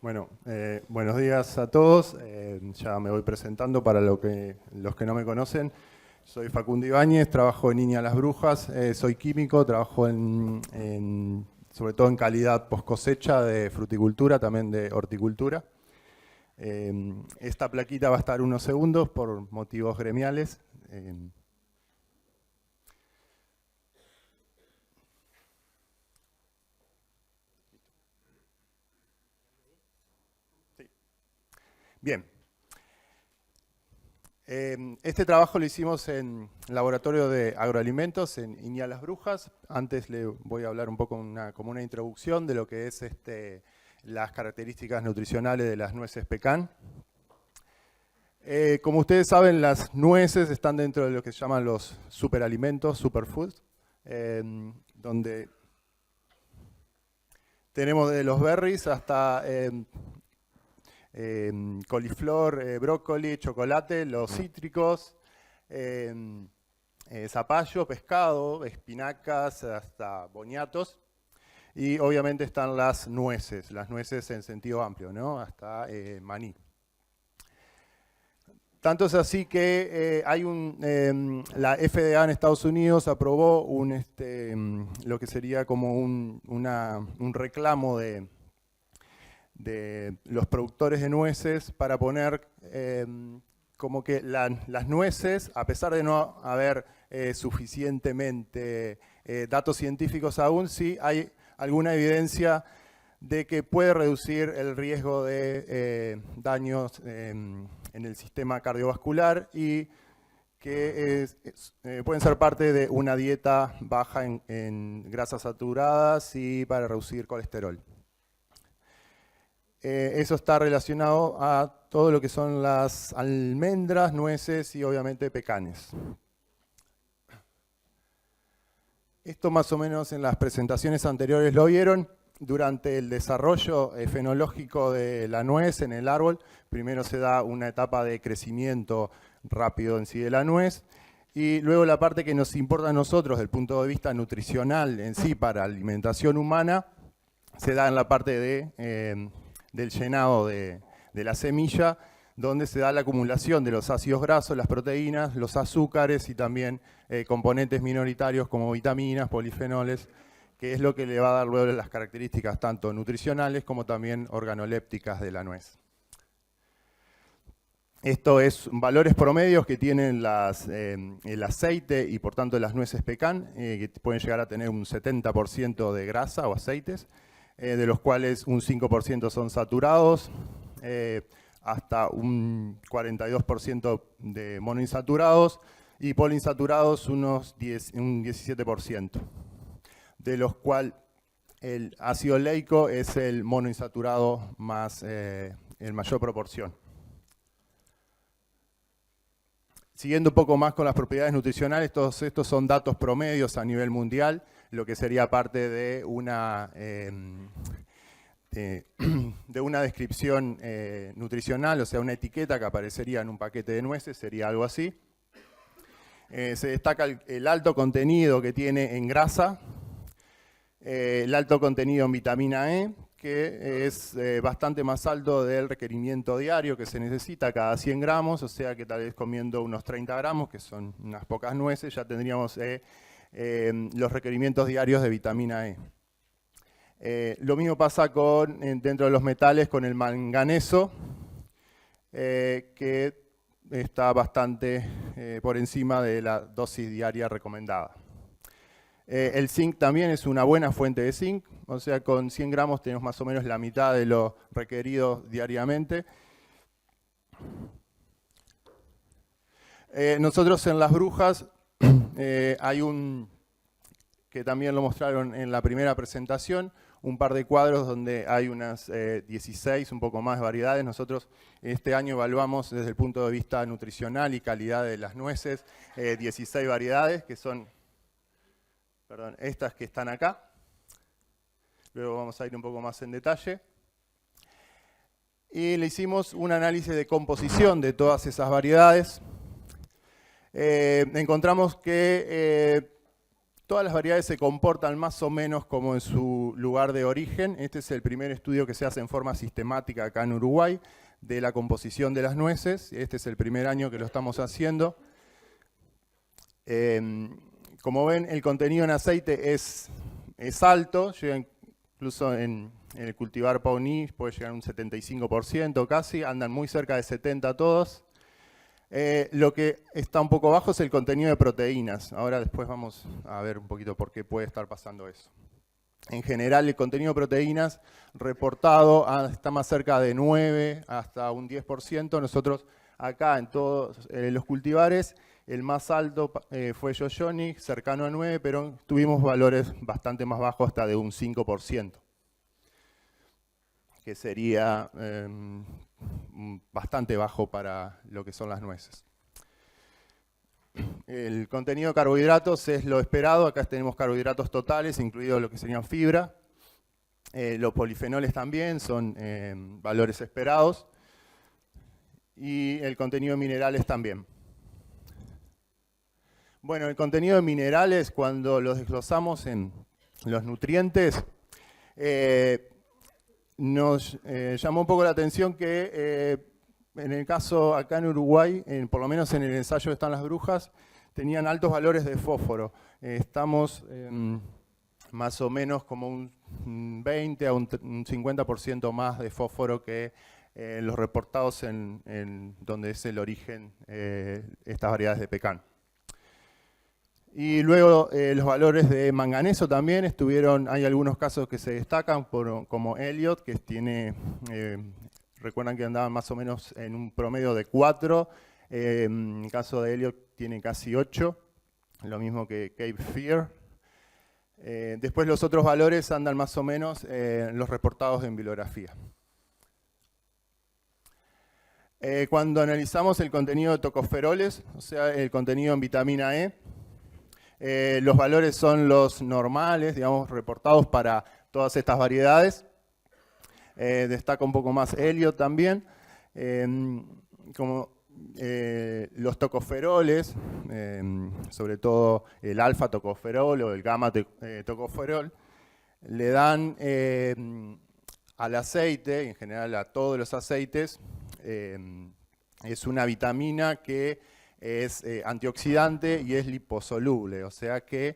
Bueno, buenos días a todos. Ya me voy presentando para los que no me conocen. Soy Facundo Ibáñez, trabajo en Niña Las Brujas, soy químico, trabajo sobre todo en calidad post cosecha de fruticultura, también de horticultura. Esta plaquita va a estar unos segundos por motivos gremiales. Bien. Este trabajo lo hicimos en el laboratorio de agroalimentos en Iña Las Brujas. Antes le voy a hablar un poco como una introducción de lo que es las características nutricionales de las nueces pecan. Como ustedes saben, las nueces están dentro de lo que se llaman los superalimentos, superfoods, donde tenemos de los berries hasta coliflor, brócoli, chocolate, los cítricos, zapallo, pescado, espinacas, hasta boniatos. Y obviamente están las nueces en sentido amplio, ¿no? Hasta maní. Tanto es así que la FDA en Estados Unidos aprobó lo que sería como un reclamo de los productores de nueces para poner como que las nueces, a pesar de no haber suficientemente datos científicos aún, sí hay alguna evidencia de que puede reducir el riesgo de daños en el sistema cardiovascular y que pueden ser parte de una dieta baja en grasas saturadas y para reducir colesterol. Eso está relacionado a todo lo que son las almendras, nueces y obviamente pecanes. Esto más o menos en las presentaciones anteriores lo vieron. Durante el desarrollo fenológico de la nuez en el árbol, primero se da una etapa de crecimiento rápido en sí de la nuez, y luego la parte que nos importa a nosotros desde el punto de vista nutricional en sí para alimentación humana, se da en la parte del llenado de la semilla, donde se da la acumulación de los ácidos grasos, las proteínas, los azúcares y también componentes minoritarios como vitaminas, polifenoles, que es lo que le va a dar luego las características tanto nutricionales como también organolépticas de la nuez. Esto es valores promedios que tienen el aceite y por tanto las nueces pecan, que pueden llegar a tener un 70% de grasa o aceites, de los cuales un 5% son saturados, hasta un 42% de monoinsaturados y poliinsaturados un 17%. De los cuales el ácido oleico es el monoinsaturado más en mayor proporción. Siguiendo un poco más con las propiedades nutricionales, todos estos son datos promedios a nivel mundial, lo que sería parte de una descripción nutricional, o sea, una etiqueta que aparecería en un paquete de nueces, sería algo así. Se destaca el alto contenido que tiene en grasa, el alto contenido en vitamina E, que es bastante más alto del requerimiento diario que se necesita cada 100 gramos, o sea que tal vez comiendo unos 30 gramos, que son unas pocas nueces, ya tendríamos los requerimientos diarios de vitamina E. Lo mismo pasa dentro de los metales con el manganeso, que está bastante por encima de la dosis diaria recomendada. El zinc también es una buena fuente de zinc, o sea, con 100 gramos tenemos más o menos la mitad de lo requerido diariamente. Nosotros en Las Brujas hay que también lo mostraron en la primera presentación, un par de cuadros donde hay unas 16, un poco más variedades. Nosotros este año evaluamos desde el punto de vista nutricional y calidad de las nueces 16 variedades, que son estas que están acá. Luego vamos a ir un poco más en detalle. Y le hicimos un análisis de composición de todas esas variedades. Encontramos que todas las variedades se comportan más o menos como en su lugar de origen. Este es el primer estudio que se hace en forma sistemática acá en Uruguay de la composición de las nueces. Este es el primer año que lo estamos haciendo. Como ven, el contenido en aceite es alto, llega incluso en el cultivar Pau Ni puede llegar a un 75% casi, andan muy cerca de 70 todos. Lo que está un poco bajo es el contenido de proteínas. Ahora después vamos a ver un poquito por qué puede estar pasando eso. En general, el contenido de proteínas reportado está más cerca de 9 hasta un 10%. Nosotros acá en todos los cultivares, el más alto fue Yoyoni, cercano a 9, pero tuvimos valores bastante más bajos, hasta de un 5%, que sería bastante bajo para lo que son las nueces. El contenido de carbohidratos es lo esperado. Acá tenemos carbohidratos totales, incluido lo que serían fibra. Los polifenoles también son valores esperados. Y el contenido de minerales también. Bueno, el contenido de minerales, cuando los desglosamos en los nutrientes, nos llamó un poco la atención que en el caso acá en Uruguay, por lo menos en el ensayo Están las Brujas, tenían altos valores de fósforo. Estamos más o menos como un 20 a un 50% más de fósforo que los reportados en donde es el origen estas variedades de pecan. Y luego los valores de manganeso también estuvieron, hay algunos casos que se destacan, como Elliot, que tiene, recuerdan que andaban más o menos en un promedio de 4, en el caso de Elliot tiene casi 8, lo mismo que Cape Fear. Después los otros valores andan más o menos los reportados en bibliografía. Cuando analizamos el contenido de tocoferoles, o sea, el contenido en vitamina E, los valores son los normales, digamos, reportados para todas estas variedades. Destaca un poco más Elliot también. Como los tocoferoles, sobre todo el alfa tocoferol o el gamma tocoferol, le dan al aceite, en general a todos los aceites, es una vitamina que es antioxidante y es liposoluble, o sea que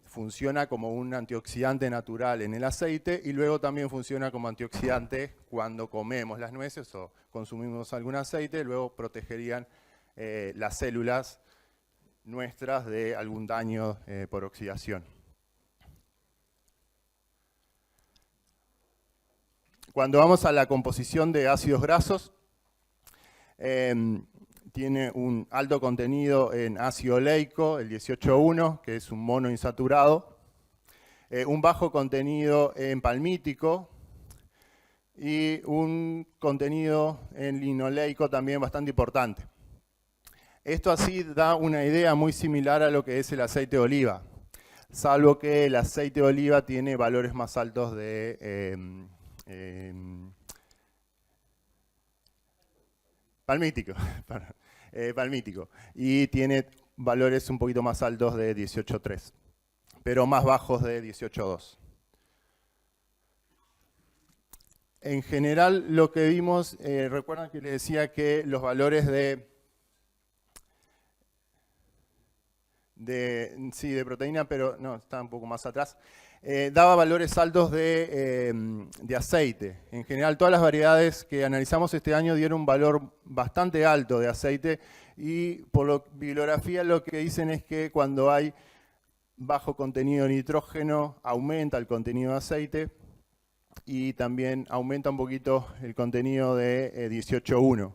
funciona como un antioxidante natural en el aceite y luego también funciona como antioxidante cuando comemos las nueces o consumimos algún aceite, luego protegerían las células nuestras de algún daño por oxidación. Cuando vamos a la composición de ácidos grasos, tiene un alto contenido en ácido oleico, el 18,1, que es un monoinsaturado, un bajo contenido en palmítico y un contenido en linoleico también bastante importante. Esto así da una idea muy similar a lo que es el aceite de oliva, salvo que el aceite de oliva tiene valores más altos de palmítico, palmítico, y tiene valores un poquito más altos de 18,3, pero más bajos de 18,2. En general lo que vimos, recuerdan que les decía que los valores de proteína, pero no, está un poco más atrás, daba valores altos de aceite. En general, todas las variedades que analizamos este año dieron un valor bastante alto de aceite y por bibliografía lo que dicen es que cuando hay bajo contenido de nitrógeno aumenta el contenido de aceite y también aumenta un poquito el contenido de 18,1.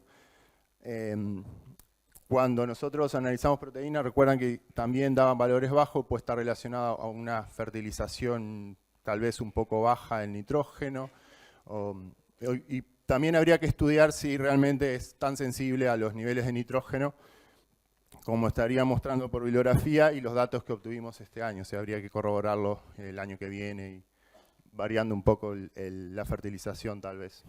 Cuando nosotros analizamos proteínas, recuerdan que también daban valores bajos, pues está relacionado a una fertilización tal vez un poco baja en nitrógeno. Y también habría que estudiar si realmente es tan sensible a los niveles de nitrógeno como estaría mostrando por bibliografía y los datos que obtuvimos este año. O sea, habría que corroborarlo el año que viene y variando un poco la fertilización tal vez.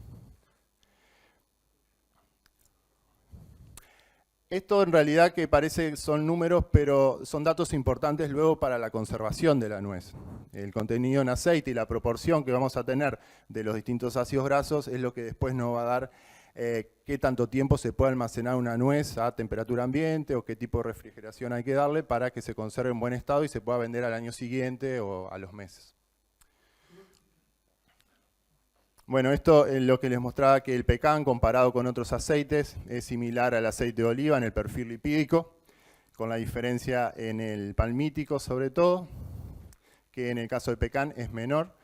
Esto en realidad que parece que son números, pero son datos importantes luego para la conservación de la nuez. El contenido en aceite y la proporción que vamos a tener de los distintos ácidos grasos es lo que después nos va a dar qué tanto tiempo se puede almacenar una nuez a temperatura ambiente o qué tipo de refrigeración hay que darle para que se conserve en buen estado y se pueda vender al año siguiente o a los meses. Bueno, esto es lo que les mostraba, que el pecan comparado con otros aceites es similar al aceite de oliva en el perfil lipídico, con la diferencia en el palmítico sobre todo, que en el caso del pecan es menor.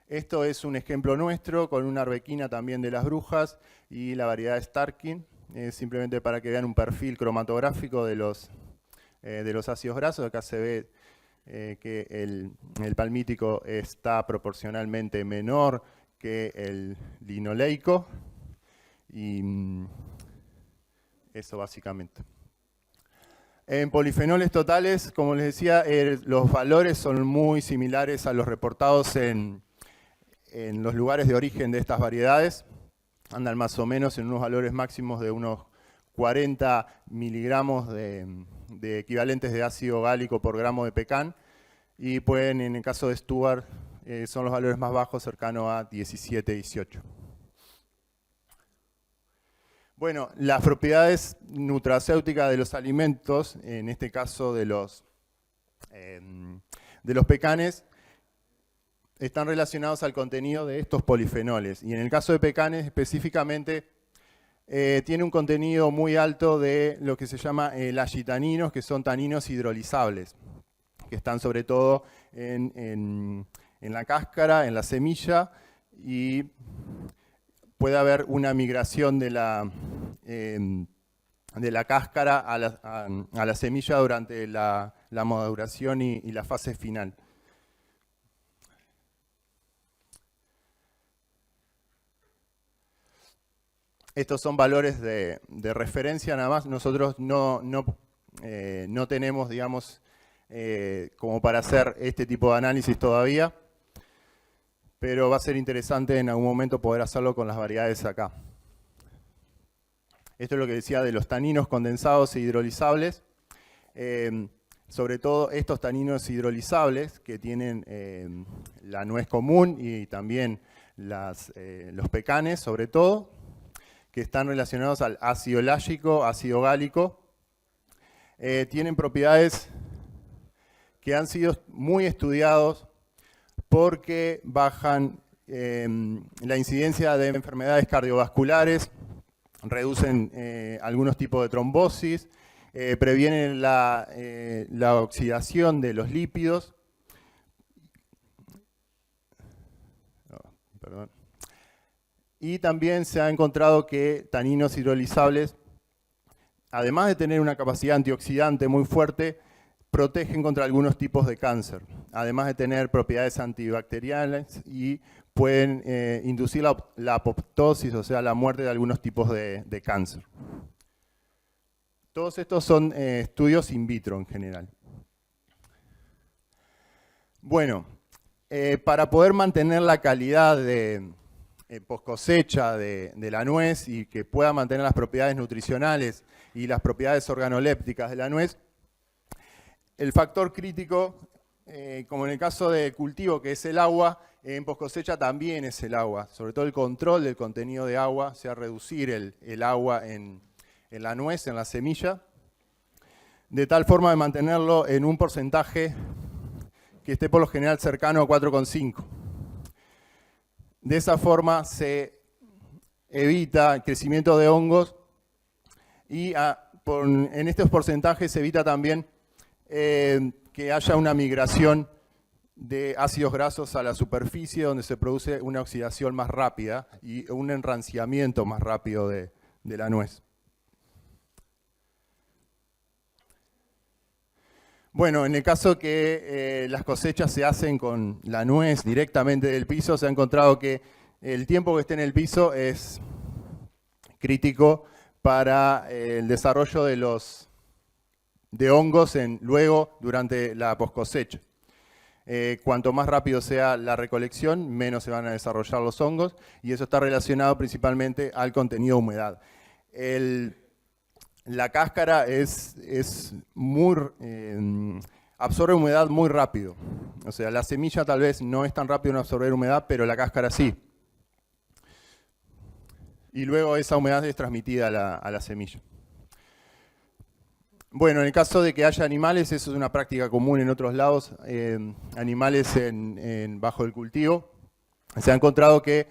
Esto es un ejemplo nuestro con una arbequina también de las brujas y la variedad Starkin, simplemente para que vean un perfil cromatográfico de los ácidos grasos. Acá se ve que el palmítico está proporcionalmente menor que el linoleico y eso básicamente. En polifenoles totales, como les decía, los valores son muy similares a los reportados en los lugares de origen de estas variedades. Andan más o menos en unos valores máximos de unos 40 miligramos de equivalentes de ácido gálico por gramo de pecan, y pueden, en el caso de Stuart, son los valores más bajos, cercanos a 17, 18. Bueno, las propiedades nutracéuticas de los alimentos, en este caso de los pecanes, están relacionados al contenido de estos polifenoles. Y en el caso de pecanes específicamente, tiene un contenido muy alto de lo que se llama lagitaninos, que son taninos hidrolizables, que están sobre todo en la cáscara, en la semilla, y puede haber una migración de la cáscara a la semilla durante la maduración y la fase final. Estos son valores de referencia nada más. Nosotros no tenemos, digamos, como para hacer este tipo de análisis todavía, pero va a ser interesante en algún momento poder hacerlo con las variedades acá. Esto es lo que decía de los taninos condensados e hidrolizables. Sobre todo estos taninos hidrolizables que tienen la nuez común y también los pecanes, sobre todo, que están relacionados al ácido lágico, ácido gálico, tienen propiedades que han sido muy estudiados porque bajan la incidencia de enfermedades cardiovasculares, reducen algunos tipos de trombosis, previenen la oxidación de los lípidos. Y también se ha encontrado que taninos hidrolizables, además de tener una capacidad antioxidante muy fuerte, protegen contra algunos tipos de cáncer, además de tener propiedades antibacteriales y pueden inducir la apoptosis, o sea, la muerte de algunos tipos de cáncer. Todos estos son estudios in vitro en general. Bueno, para poder mantener la calidad de post cosecha de la nuez y que pueda mantener las propiedades nutricionales y las propiedades organolépticas de la nuez, el factor crítico, como en el caso del cultivo que es el agua, en post cosecha también es el agua, sobre todo el control del contenido de agua, o sea, reducir el agua en la nuez, en la semilla, de tal forma de mantenerlo en un porcentaje que esté por lo general cercano a 4,5. De esa forma se evita el crecimiento de hongos y en estos porcentajes se evita también que haya una migración de ácidos grasos a la superficie, donde se produce una oxidación más rápida y un enranciamiento más rápido de la nuez. Bueno, en el caso que las cosechas se hacen con la nuez directamente del piso, se ha encontrado que el tiempo que esté en el piso es crítico para el desarrollo de hongos luego durante la poscosecha. Cuanto más rápido sea la recolección, menos se van a desarrollar los hongos, y eso está relacionado principalmente al contenido de humedad. La cáscara absorbe humedad muy rápido. O sea, la semilla tal vez no es tan rápido en absorber humedad, pero la cáscara sí. Y luego esa humedad es transmitida a la semilla. Bueno, en el caso de que haya animales, eso es una práctica común en otros lados, animales bajo el cultivo. Se ha encontrado que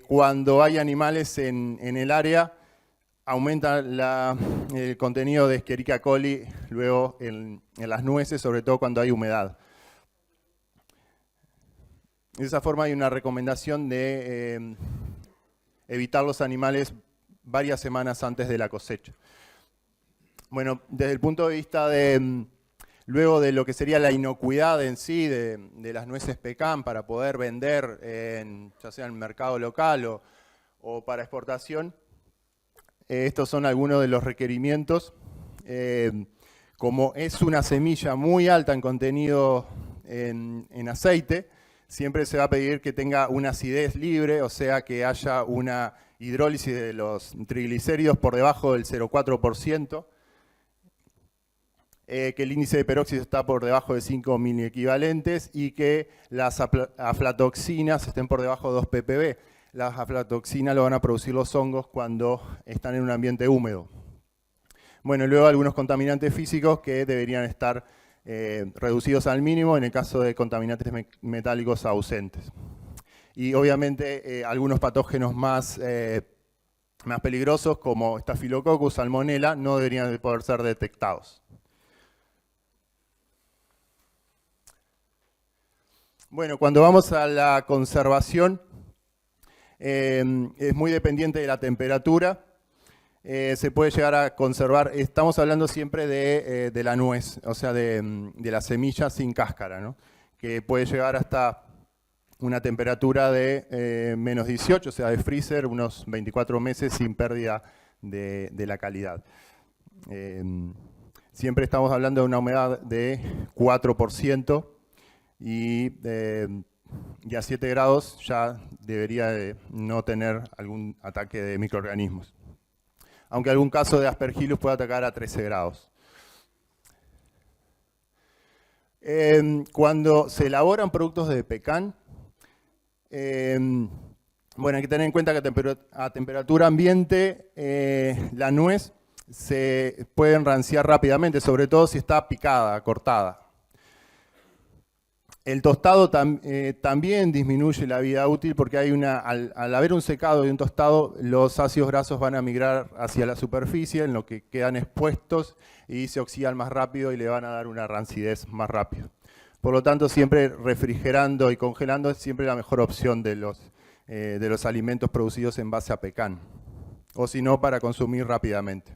cuando hay animales en el área, aumenta el contenido de Escherichia coli luego en las nueces, sobre todo cuando hay humedad. De esa forma hay una recomendación de evitar los animales varias semanas antes de la cosecha. Bueno, desde el punto de vista luego de lo que sería la inocuidad en sí de las nueces pecan para poder vender ya sea en el mercado local o para exportación, estos son algunos de los requerimientos. Como es una semilla muy alta en contenido en aceite, siempre se va a pedir que tenga una acidez libre, o sea que haya una hidrólisis de los triglicéridos por debajo del 0,4%, que el índice de peróxido está por debajo de 5 miliequivalentes y que las aflatoxinas estén por debajo de 2 ppb. Las aflatoxinas lo van a producir los hongos cuando están en un ambiente húmedo. Bueno, luego algunos contaminantes físicos que deberían estar reducidos al mínimo en el caso de contaminantes metálicos ausentes. Y obviamente algunos patógenos más peligrosos como Staphylococcus, Salmonella, no deberían poder ser detectados. Bueno, cuando vamos a la conservación, es muy dependiente de la temperatura. Se puede llegar a conservar, estamos hablando siempre de la nuez, o sea, de la semilla sin cáscara, ¿no? Que puede llegar hasta una temperatura de menos 18, o sea, de freezer, unos 24 meses sin pérdida de la calidad. Siempre estamos hablando de una humedad de 4% y a 7 grados ya debería no tener algún ataque de microorganismos. Aunque algún caso de Aspergillus puede atacar a 13 grados. Cuando se elaboran productos de pecan, bueno, hay que tener en cuenta que a temperatura ambiente la nuez se puede enranciar rápidamente, sobre todo si está picada, cortada. El tostado también disminuye la vida útil porque al haber un secado y un tostado, los ácidos grasos van a migrar hacia la superficie, en lo que quedan expuestos y se oxidan más rápido y le van a dar una rancidez más rápido. Por lo tanto, siempre refrigerando y congelando es siempre la mejor opción de los alimentos producidos en base a pecan, o si no, para consumir rápidamente.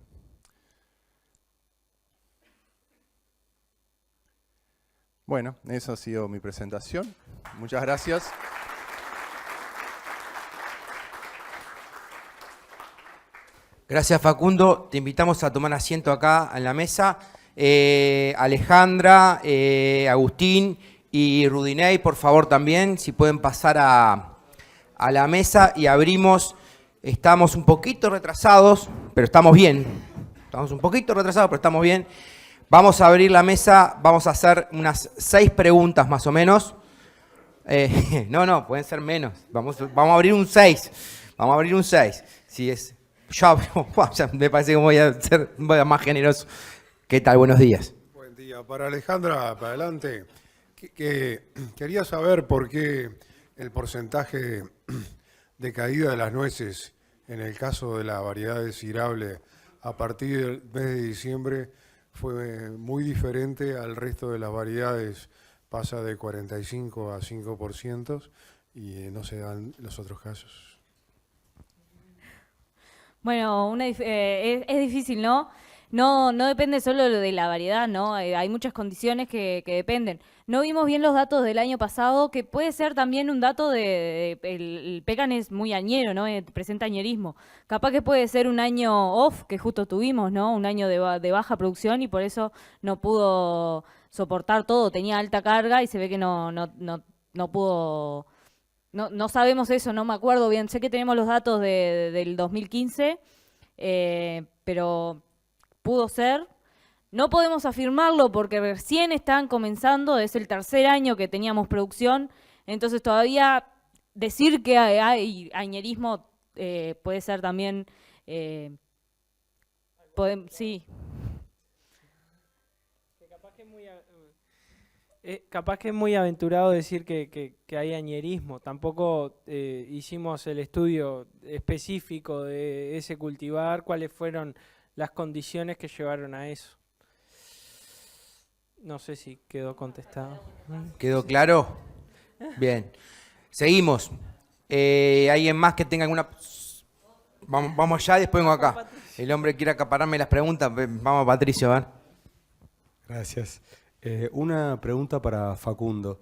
Bueno, esa ha sido mi presentación. Muchas gracias. Gracias, Facundo. Te invitamos a tomar asiento acá en la mesa. Alejandra, Agustín y Rudinei, por favor, también, si pueden pasar a la mesa y abrimos. Estamos un poquito retrasados, pero estamos bien. Estamos un poquito retrasados, pero estamos bien. Vamos a abrir la mesa, vamos a hacer unas 6 preguntas más o menos. No, pueden ser menos. Vamos a abrir un 6. Vamos a abrir un 6. Si es, ya me parece que voy a ser más generoso. ¿Qué tal? Buenos días. Buen día. Para Alejandra, para adelante. Quería saber por qué el porcentaje de caída de las nueces en el caso de la variedad desirable a partir del mes de diciembre fue muy diferente al resto de las variedades, pasa de 45 a 5% y no se dan los otros casos. Bueno, es difícil, ¿no? No depende solo de la variedad, ¿no? Hay muchas condiciones que dependen. No vimos bien los datos del año pasado, que puede ser también un dato el pecan es muy añero, ¿no? Presenta añerismo. Capaz que puede ser un año off, que justo tuvimos, ¿no? Un año de baja producción y por eso no pudo soportar todo, tenía alta carga y se ve que no pudo... No sabemos eso, no me acuerdo bien. Sé que tenemos los datos del 2015 pero pudo ser. No podemos afirmarlo porque recién están comenzando, es el tercer año que teníamos producción, entonces todavía decir que hay añerismo puede ser también, sí. Capaz que es muy aventurado decir que hay añerismo. Tampoco hicimos el estudio específico de ese cultivar, cuáles fueron las condiciones que llevaron a eso. No sé si quedó contestado. ¿Quedó claro? Bien. Seguimos. ¿Alguien más que tenga alguna...? Vamos allá, después vengo acá. El hombre quiere acapararme las preguntas. Vamos, Patricio, a ver. Gracias. Una pregunta para Facundo.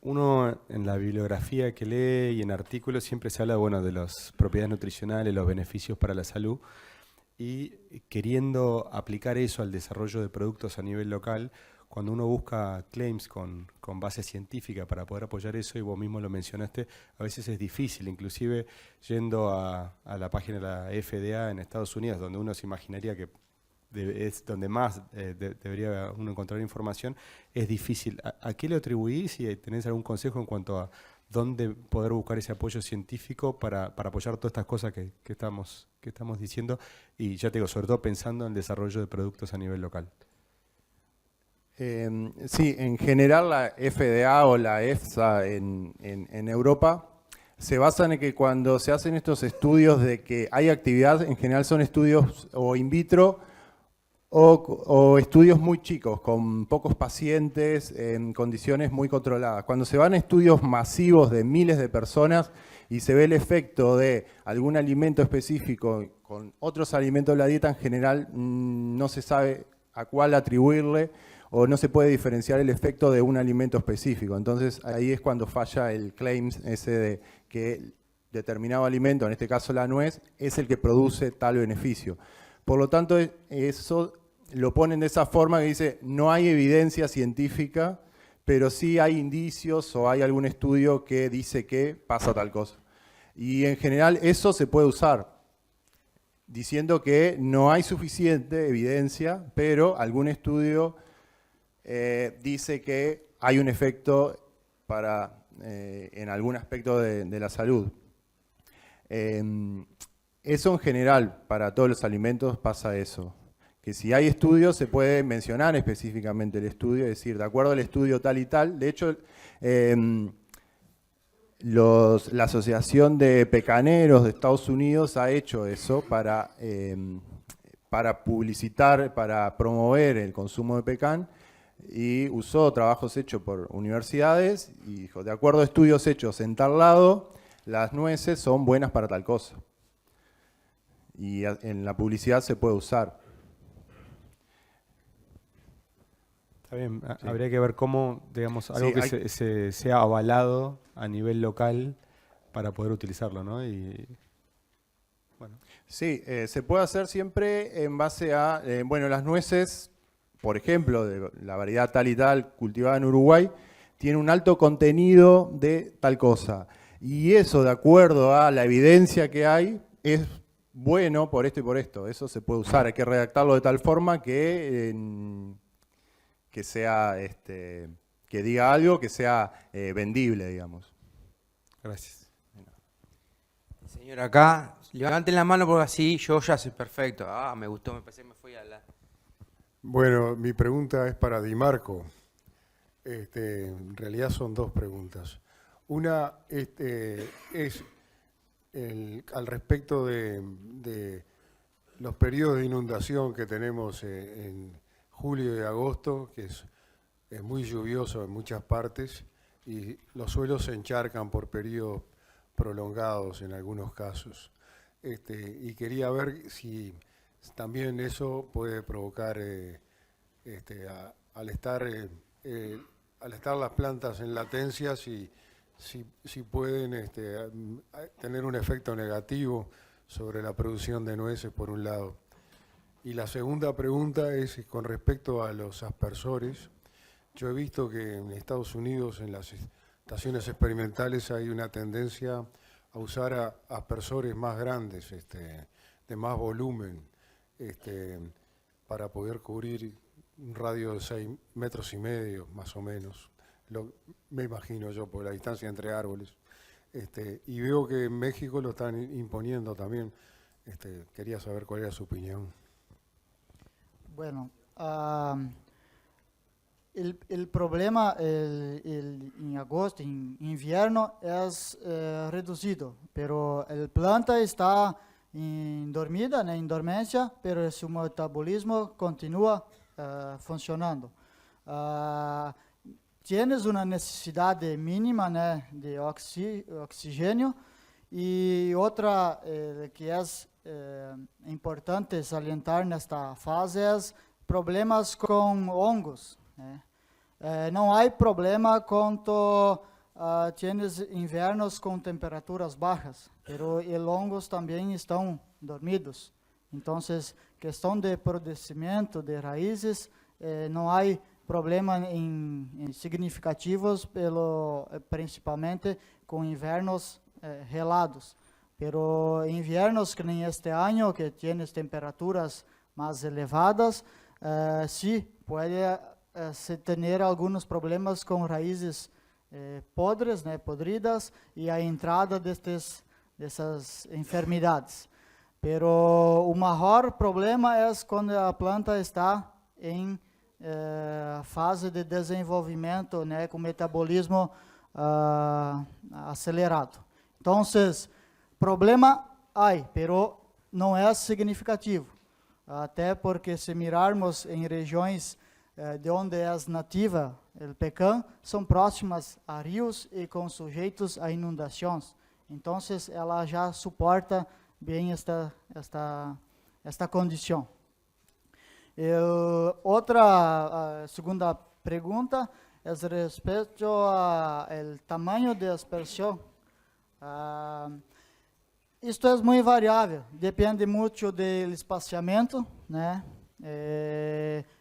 Uno en la bibliografía que lee y en artículos siempre se habla, bueno, de las propiedades nutricionales, los beneficios para la salud, y queriendo aplicar eso al desarrollo de productos a nivel local, cuando uno busca claims con base científica para poder apoyar eso, y vos mismo lo mencionaste, a veces es difícil, inclusive yendo a la página de la FDA en Estados Unidos, donde uno se imaginaría que es donde más debería uno encontrar información, es difícil. ¿A qué le atribuís y tenés algún consejo en cuanto a dónde poder buscar ese apoyo científico para apoyar todas estas cosas que estamos diciendo? Y ya te digo, sobre todo pensando en el desarrollo de productos a nivel local. Sí, en general la FDA o la EFSA en Europa se basan en que cuando se hacen estos estudios de que hay actividad, en general son estudios o in vitro o estudios muy chicos, con pocos pacientes, en condiciones muy controladas. Cuando se van a estudios masivos de miles de personas y se ve el efecto de algún alimento específico con otros alimentos de la dieta, en general no se sabe a cuál atribuirle o no se puede diferenciar el efecto de un alimento específico. Entonces ahí es cuando falla el claims ese de que determinado alimento, en este caso la nuez, es el que produce tal beneficio. Por lo tanto, eso lo ponen de esa forma que dice, no hay evidencia científica, pero sí hay indicios o hay algún estudio que dice que pasa tal cosa. Y en general eso se puede usar, diciendo que no hay suficiente evidencia, pero algún estudio dice que hay un efecto en algún aspecto de la salud. Eso en general, para todos los alimentos pasa eso. Que si hay estudios se puede mencionar específicamente el estudio, es decir, de acuerdo al estudio tal y tal. De hecho, la Asociación de Pecaneros de Estados Unidos ha hecho eso para publicitar, para promover el consumo de pecan, y usó trabajos hechos por universidades y dijo, de acuerdo a estudios hechos en tal lado, las nueces son buenas para tal cosa. Y en la publicidad se puede usar. Está bien, Sí. habría que ver cómo, digamos, algo Sí, que se sea avalado a nivel local para poder utilizarlo, ¿no? Y bueno. Sí, se puede hacer siempre en base a, bueno, las nueces, por ejemplo, de la variedad tal y tal cultivada en Uruguay, tiene un alto contenido de tal cosa. Y eso, de acuerdo a la evidencia que hay, es bueno por esto y por esto. Eso se puede usar. Hay que redactarlo de tal forma que sea, que diga algo que sea vendible, digamos. Gracias. Señor acá, levanten la mano porque así yo ya soy perfecto. Ah, me gustó, me pensé que me fui a la... Bueno, mi pregunta es para Di Marco. En realidad son dos preguntas. Una es al respecto de los periodos de inundación que tenemos en julio y agosto, que es muy lluvioso en muchas partes, y los suelos se encharcan por periodos prolongados en algunos casos. Y quería ver si también eso puede provocar, al estar las plantas en latencia, si pueden tener un efecto negativo sobre la producción de nueces, por un lado. Y la segunda pregunta es con respecto a los aspersores. Yo he visto que en Estados Unidos, en las estaciones experimentales, hay una tendencia a usar aspersores más grandes, de más volumen, para poder cubrir un radio de 6,5 metros, más o menos. Me imagino yo, por la distancia entre árboles. Y veo que en México lo están imponiendo también. Quería saber cuál era su opinión. Bueno, el problema en agosto, en invierno, es reducido, pero el planta está dormida, en dormencia, pero su metabolismo continúa funcionando. Tienes una necesidad mínima, né, de oxígeno, e outra que é importante salientar nesta fase é problemas com hongos, né? Não há problema quando tienes invernos com temperaturas bajas, pero os hongos também estão dormidos. Então, questão de produzimento de raízes, não há problema significativos, principalmente com invernos helados. Pero inviernos que nem este ano, que tienes temperaturas mais elevadas, sí puede se tener algunos problemas com raízes podres, né, podridas, e a entrada dessas enfermidades. Pero o maior problema é quando a planta está em fase de desenvolvimento, né, com metabolismo acelerado. Então, problema há, pero não é significativo. Até porque se mirarmos em regiões de onde é nativa o pecan, são próximas a rios e com sujeitos a inundações. Então, ela já suporta bem esta condição. Outra segunda pergunta é respeito ao tamanho de aspersão. Isto é muito variável, depende muito do espaciamento, né?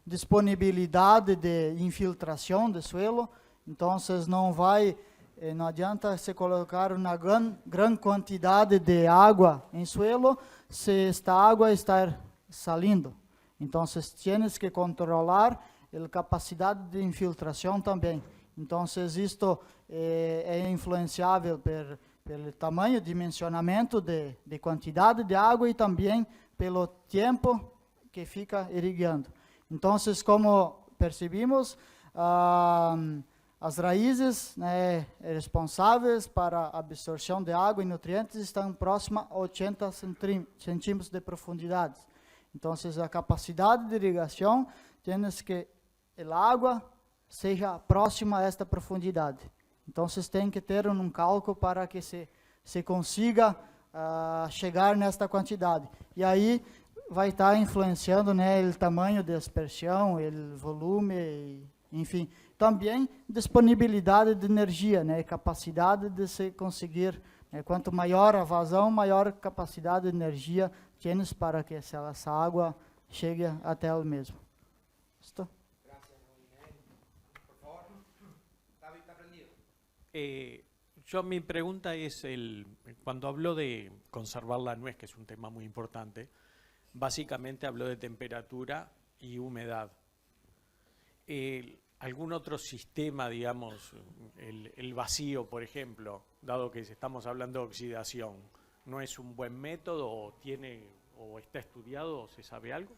Disponibilidade de infiltração do suelo. Então, não adianta se colocar uma grande quantidade de água em suelo se esta água está salindo. Então, tienes que controlar a capacidade de infiltração também. Então, isto é influenciável pelo tamanho, dimensionamento de quantidade de água e também pelo tempo que fica irrigando. Então, como percebimos, as raízes, né, responsáveis para a absorção de água e nutrientes estão próximas a 80 centímetros de profundidade. Então, a capacidade de irrigação, temos que a água seja próxima a esta profundidade. Então, tem que ter um cálculo para que se consiga chegar nesta quantidade. E aí vai estar influenciando, né, o tamanho da aspersão, o volume, enfim. Também disponibilidade de energia, né, capacidade de se conseguir. Quanto maior a vazão, maior capacidade de energia tienes para que essa água chegue até o mesmo. ¿Listo? Mi pregunta es, cuando habló de conservar la nuez, que es un tema muy importante, básicamente habló de temperatura y humedad. ¿Algún otro sistema, digamos, el vacío, por ejemplo, dado que estamos hablando de oxidación, no es un buen método o está estudiado o se sabe algo?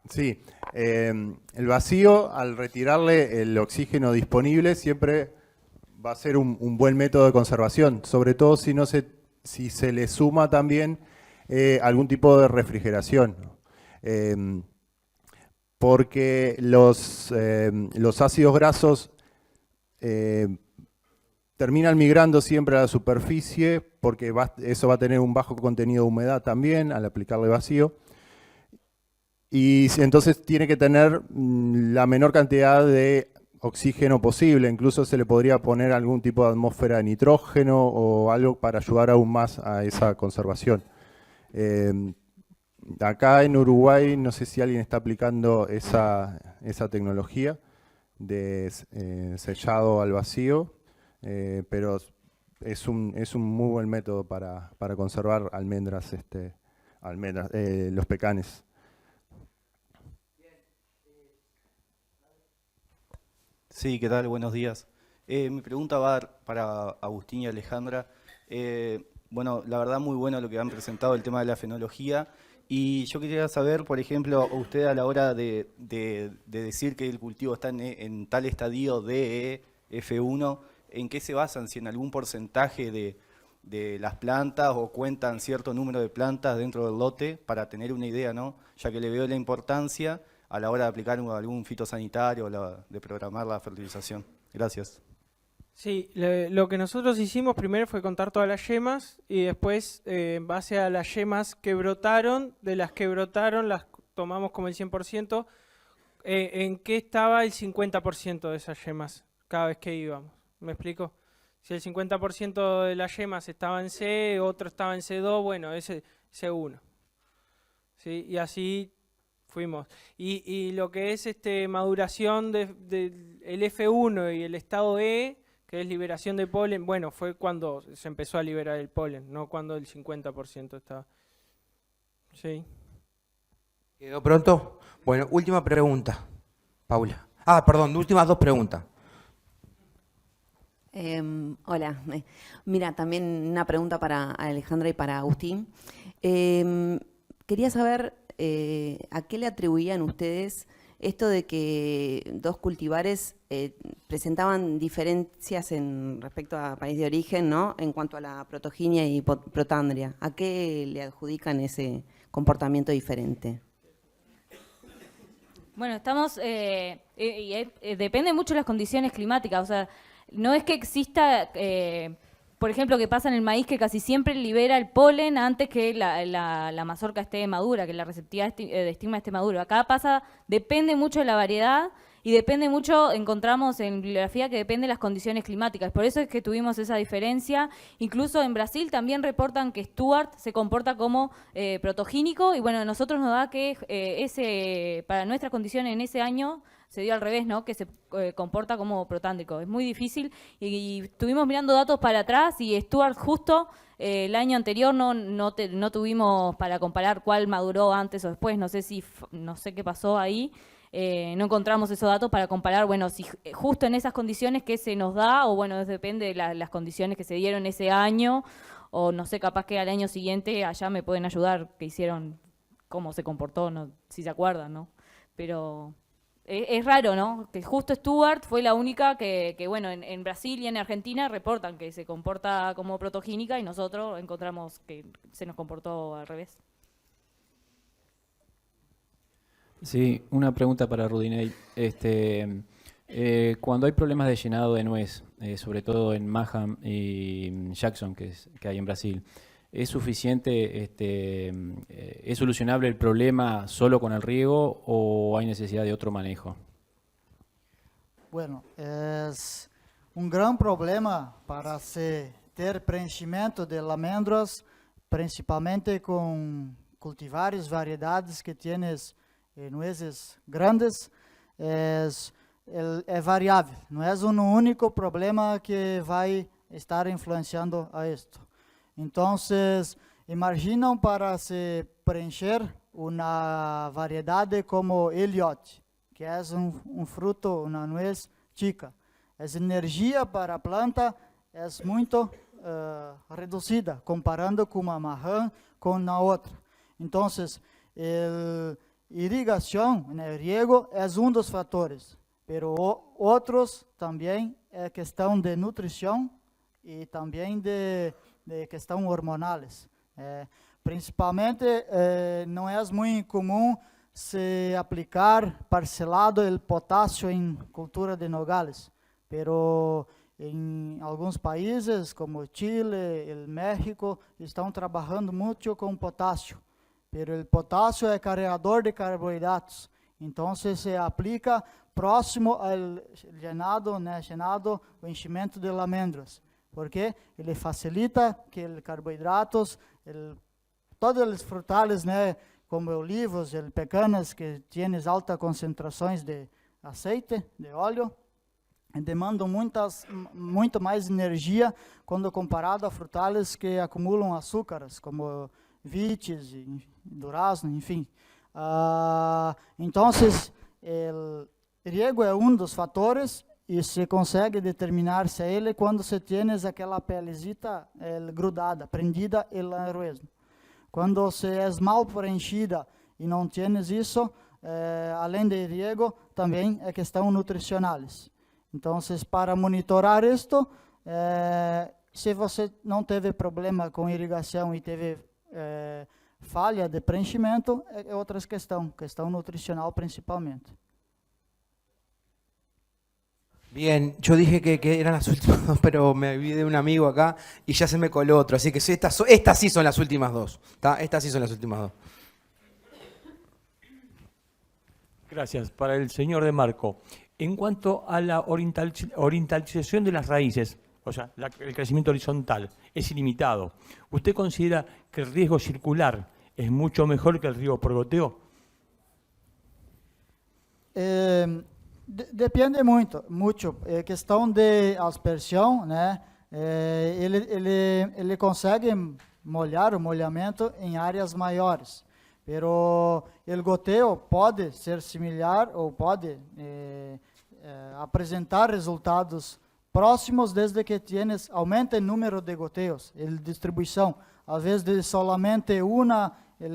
Sí, el vacío, al retirarle el oxígeno disponible, siempre va a ser un buen método de conservación, sobre todo si se le suma también algún tipo de refrigeración. Porque los ácidos grasos terminan migrando siempre a la superficie, porque eso va a tener un bajo contenido de humedad también al aplicarle vacío. Y entonces tiene que tener la menor cantidad de oxígeno posible, incluso se le podría poner algún tipo de atmósfera de nitrógeno o algo para ayudar aún más a esa conservación. Acá en Uruguay no sé si alguien está aplicando esa tecnología de sellado al vacío, pero es un muy buen método para conservar almendras, los pecanes. Sí, ¿qué tal? Buenos días. Mi pregunta va para Agustín y Alejandra. Bueno, la verdad muy bueno lo que han presentado, el tema de la fenología. Y yo quería saber, por ejemplo, usted a la hora de decir que el cultivo está en tal estadio de F1, ¿en qué se basan? Si en algún porcentaje de las plantas o cuentan cierto número de plantas dentro del lote para tener una idea, ¿no? Ya que le veo la importancia a la hora de aplicar algún fitosanitario o de programar la fertilización. Gracias. Sí, lo que nosotros hicimos primero fue contar todas las yemas y después, en base a las yemas que brotaron, de las que brotaron las tomamos como el 100%, en qué estaba el 50% de esas yemas cada vez que íbamos. ¿Me explico? Si el 50% de las yemas estaba en C, otro estaba en C2, bueno, ese C1. ¿Sí? Y así fuimos. Y lo que es maduración del F1 y el estado E, que es liberación de polen, bueno, fue cuando se empezó a liberar el polen, no cuando el 50% estaba. Sí. ¿Quedó pronto? Bueno, última pregunta, Paula. Perdón, últimas dos preguntas. Hola, mira, también una pregunta para Alejandra y para Agustín. Quería saber a qué le atribuían ustedes esto de que dos cultivares presentaban diferencias respecto a país de origen, ¿no? En cuanto a la protoginia y protandria. ¿A qué le adjudican ese comportamiento diferente? Bueno, estamos, depende mucho de las condiciones climáticas, o sea, no es que exista, por ejemplo, que pasa en el maíz que casi siempre libera el polen antes que la mazorca esté madura, que la receptividad de estigma esté madura. Acá pasa, depende mucho de la variedad y depende mucho, encontramos en bibliografía que depende de las condiciones climáticas. Por eso es que tuvimos esa diferencia. Incluso en Brasil también reportan que Stuart se comporta como protogénico y bueno, a nosotros nos da que para nuestras condiciones en ese año se dio al revés, ¿no? Que se comporta como protándrico. Es muy difícil y estuvimos mirando datos para atrás y Stuart justo el año anterior no tuvimos para comparar cuál maduró antes o después. No sé qué pasó ahí. No encontramos esos datos para comparar, bueno, si justo en esas condiciones que se nos da o bueno, depende de las condiciones que se dieron ese año o no sé, capaz que al año siguiente allá me pueden ayudar qué hicieron, cómo se comportó, no, si se acuerdan, ¿no? Pero es raro, ¿no? Que justo Stuart fue la única que bueno, en Brasil y en Argentina reportan que se comporta como protogénica y nosotros encontramos que se nos comportó al revés. Sí, una pregunta para Rudinei. Cuando hay problemas de llenado de nuez, sobre todo en Maham y Jackson, que hay en Brasil, ¿es suficiente, es solucionable el problema solo con el riego o hay necesidad de otro manejo? Bueno, es un gran problema para ter preenchimento de almendras, principalmente con cultivares, variedades que tienes nueces grandes, es variável. Não é um único problema que vai estar influenciando a esto. Entonces, imaginam para se preencher uma variedade como Elliot, que é um fruto, uma nuez chica. Essa energia para a planta é muito reduzida, comparando com uma marrã com a outra. Entonces, irrigação, né, riego, é um dos fatores, pero outros também é questão de nutrição e também de questão hormonais. Principalmente, não é muito comum se aplicar parcelado o potássio em cultura de nogales, pero em alguns países, como Chile, o México, estão trabalhando muito com potássio. Pero el potasio é carreador de carboidratos, então se aplica próximo ao llenado, né, o enchimento de almendras, porque ele facilita que os carboidratos, todos os frutales, né, como olivos, pecanas, que têm altas concentrações de aceite, de óleo, demandam muito mais energia quando comparado a frutales que acumulam açúcares, como vites, durazno, enfim. Então, o riego é um dos fatores e se consegue determinar se ele quando se tem aquela pelecita grudada, prendida na arroz. Quando se é mal preenchida e não tienes isso, além de riego, também é questão nutricionais. Então, para monitorar isto, se você não teve problema com irrigação e teve falha de preenchimento, é outra questão nutricional principalmente. Bien, yo dije que eran las últimas dos, pero me olvidé de un amigo acá y ya se me coló otro. Así que estas sí son las últimas dos. Estas sí son las últimas dos. Gracias. Para el señor De Marco, en cuanto a la orientalización de las raíces, o sea, el crecimiento horizontal es ilimitado, ¿usted considera que el riego circular es mucho mejor que el riego por goteo? Depende muito. Questão de aspersão, né? Ele consegue molhar o molhamento em áreas maiores. Pero o goteo pode ser similar ou pode apresentar resultados próximos desde que aumenta o número de goteos, a distribuição, às vezes de solamente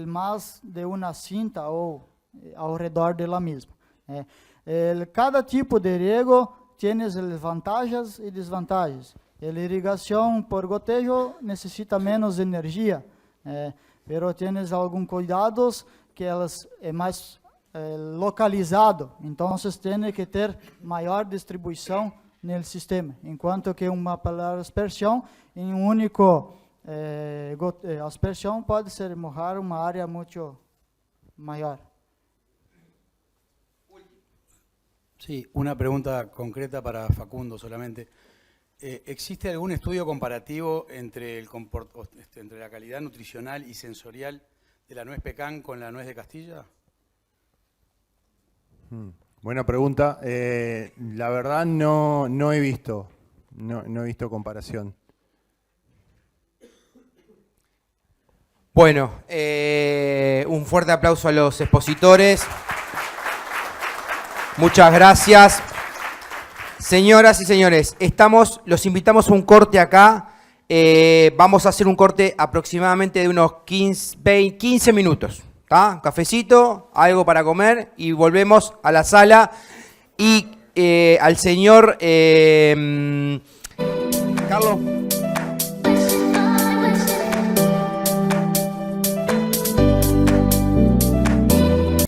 mais de uma cinta ou ao redor dela mesma. Cada tipo de riego tem vantagens e desvantagens. A irrigação por gotejo necessita menos energia, pero tienes alguns cuidados que elas é mais localizado, então tem que ter maior distribuição no sistema, enquanto que uma aspersão em único aspersão pode ser mojar uma área muito maior. Sí, una pregunta concreta para Facundo solamente. ¿Existe algún estudio comparativo entre, entre la calidad nutricional y sensorial de la nuez pecan con la nuez de Castilla? Buena pregunta. La verdad no he visto comparación. Bueno, un fuerte aplauso a los expositores. Muchas gracias. Señoras y señores, los invitamos a un corte acá. Vamos a hacer un corte aproximadamente de unos 15 minutos. Cafecito, algo para comer y volvemos a la sala. Y al señor Carlos.